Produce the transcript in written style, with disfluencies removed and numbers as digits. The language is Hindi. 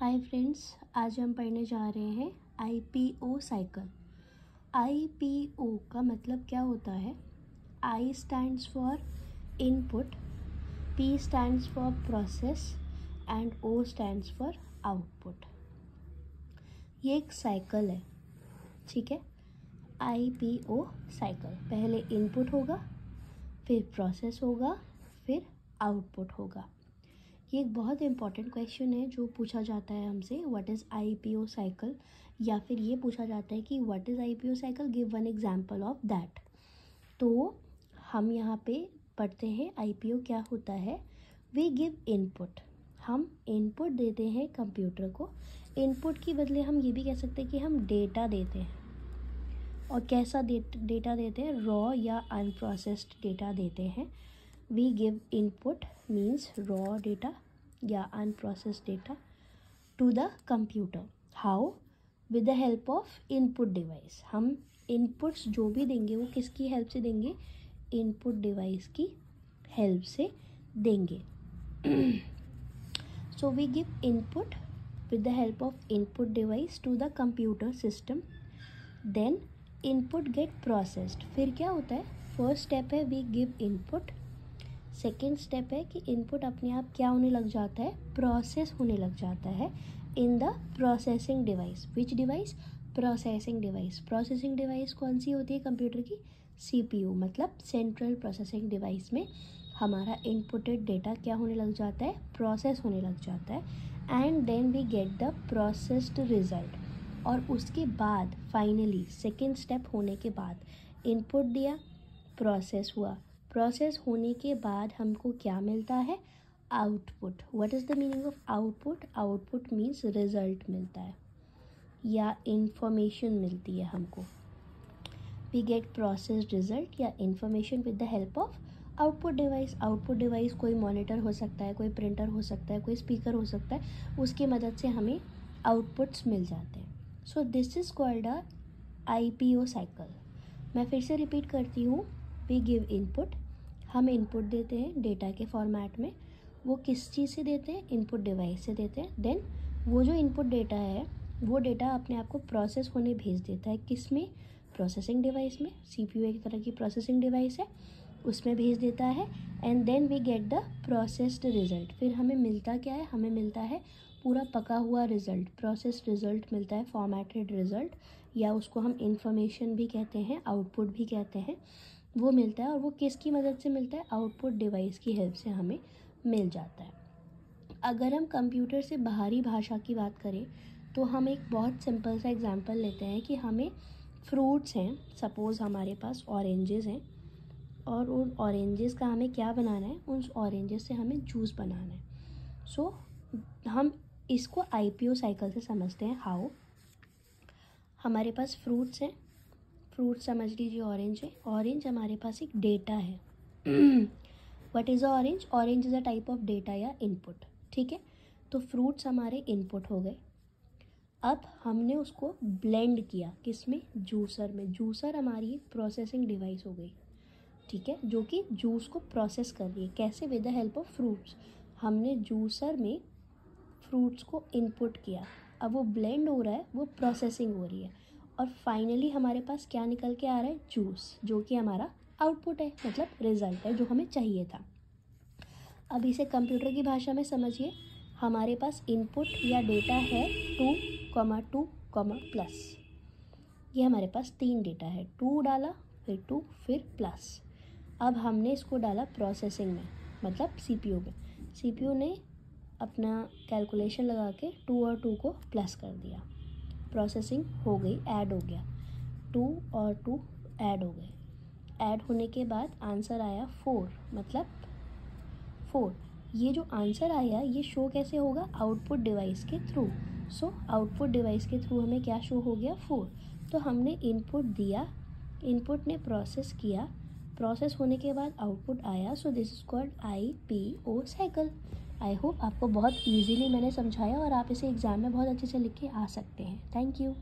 हाय फ्रेंड्स, आज हम पढ़ने जा रहे हैं आईपीओ साइकिल। आईपीओ का मतलब क्या होता है? I stands for input, P stands for process and O stands for output. ये एक साइकिल है, ठीक है। आईपीओ साइकिल, पहले इनपुट होगा, फिर प्रोसेस होगा, फिर आउटपुट होगा। ये एक बहुत इंपॉर्टेंट क्वेश्चन है जो पूछा जाता है हमसे, व्हाट इज़ आईपीओ साइकिल, या फिर ये पूछा जाता है कि what is IPO cycle, give one example of that. तो हम यहाँ पे पढ़ते हैं आईपीओ क्या होता है। वी गिव इनपुट, हम इनपुट देते हैं कंप्यूटर को। इनपुट की बदले हम ये भी कह सकते हैं कि हम डेटा देते हैं। और कैसा डेटा देते हैं? रॉ या अनप्रोसेस्ड डेटा देते हैं। We give input means raw data या unprocessed data to the computer. How? With the help of input device. हम इनपुट्स जो भी देंगे वो किसकी हेल्प से देंगे? इनपुट डिवाइस की हेल्प से देंगे। So we give input with the help of input device to the computer system, then input get processed। फिर क्या होता है? फर्स्ट स्टेप है we give input, second step है कि इनपुट अपने आप क्या होने लग जाता है? प्रोसेस होने लग जाता है in the processing device. Which device? Processing device. Processing device कौन सी होती है कंप्यूटर की? सीपीयू, मतलब सेंट्रल प्रोसेसिंग डिवाइस में हमारा इनपुटेड डेटा क्या होने लग जाता है? प्रोसेस होने लग जाता है। And then we get the processed result. और उसके बाद फाइनली सेकेंड स्टेप होने के बाद इनपुट दिया, प्रोसेस हुआ, प्रोसेस होने के बाद हमको क्या मिलता है? Output. What is the meaning of output? Output means result मिलता है या इंफॉर्मेशन मिलती है हमको। वी गेट प्रोसेस्ड रिजल्ट या information with the help of output device. Output device कोई मॉनिटर हो सकता है, कोई प्रिंटर हो सकता है, कोई स्पीकर हो सकता है, उसकी मदद से हमें आउटपुट्स मिल जाते हैं। So this is called a IPO cycle. मैं फिर से रिपीट करती हूँ। वी गिव इनपुट, हम इनपुट देते हैं डेटा के फॉर्मेट में। वो किस चीज़ से देते हैं? इनपुट डिवाइस से देते हैं। देन वो जो इनपुट डेटा है वो डेटा अपने आप को प्रोसेस होने भेज देता है। किस में? प्रोसेसिंग डिवाइस में। सीपीयू एक तरह की प्रोसेसिंग डिवाइस है, उसमें भेज देता है। And then we get the processed result. फिर हमें मिलता क्या है? हमें मिलता है पूरा पका हुआ रिजल्ट, प्रोसेस्ड रिजल्ट मिलता है, फॉर्मेटेड रिजल्ट, या उसको हम इंफॉर्मेशन भी कहते हैं, आउटपुट भी कहते हैं। वो मिलता है और वो किसकी मदद से मिलता है? आउटपुट डिवाइस की हेल्प से हमें मिल जाता है। अगर हम कंप्यूटर से बाहरी भाषा की बात करें तो हम एक बहुत सिंपल सा एग्जांपल लेते हैं कि हमें फ्रूट्स हैं, सपोज़ हमारे पास ऑरेंजेस हैं, और उन ऑरेंजेस का हमें क्या बनाना है? उन ऑरेंजेस से हमें जूस बनाना है। सो हम इसको आईपीओ साइकिल से समझते हैं। हाउ? हमारे पास फ्रूट्स हैं, फ्रूट समझ लीजिए ऑरेंज है। ऑरेंज हमारे पास एक डेटा है। What is orange? Orange is a type of data या इनपुट, ठीक है। तो फ्रूट्स हमारे इनपुट हो गए। अब हमने उसको ब्लेंड किया, किस में? जूसर में। जूसर हमारी एक प्रोसेसिंग डिवाइस हो गई, ठीक है, जो कि जूस को प्रोसेस कर रही है। कैसे? With the help of fruits. हमने जूसर में फ्रूट्स को इनपुट किया, अब वो ब्लेंड हो रहा है, वो प्रोसेसिंग हो रही है, और फाइनली हमारे पास क्या निकल के आ रहा है? जूस, जो कि हमारा आउटपुट है, मतलब रिजल्ट है जो हमें चाहिए था। अब इसे कंप्यूटर की भाषा में समझिए। हमारे पास इनपुट या डेटा है 2,2,+ ये हमारे पास 3 डेटा है। 2 डाला, फिर 2, फिर प्लस। अब हमने इसको डाला प्रोसेसिंग में, मतलब सीपीयू में। सीपीयू ने अपना कैलकुलेशन लगा के 2 और 2 को प्लस कर दिया, प्रोसेसिंग हो गई, ऐड हो गया। 2 और 2 ऐड हो गए। ऐड होने के बाद आंसर आया 4, मतलब 4। ये जो आंसर आया ये शो कैसे होगा? आउटपुट डिवाइस के थ्रू। सो आउटपुट डिवाइस के थ्रू हमें क्या शो हो गया? 4। तो हमने इनपुट दिया, इनपुट ने प्रोसेस किया, प्रोसेस होने के बाद आउटपुट आया। So this is called IPO cycle. I hope आपको बहुत ईजीली मैंने समझाया और आप इसे एग्ज़ाम में बहुत अच्छे से लिख के आ सकते हैं। Thank you.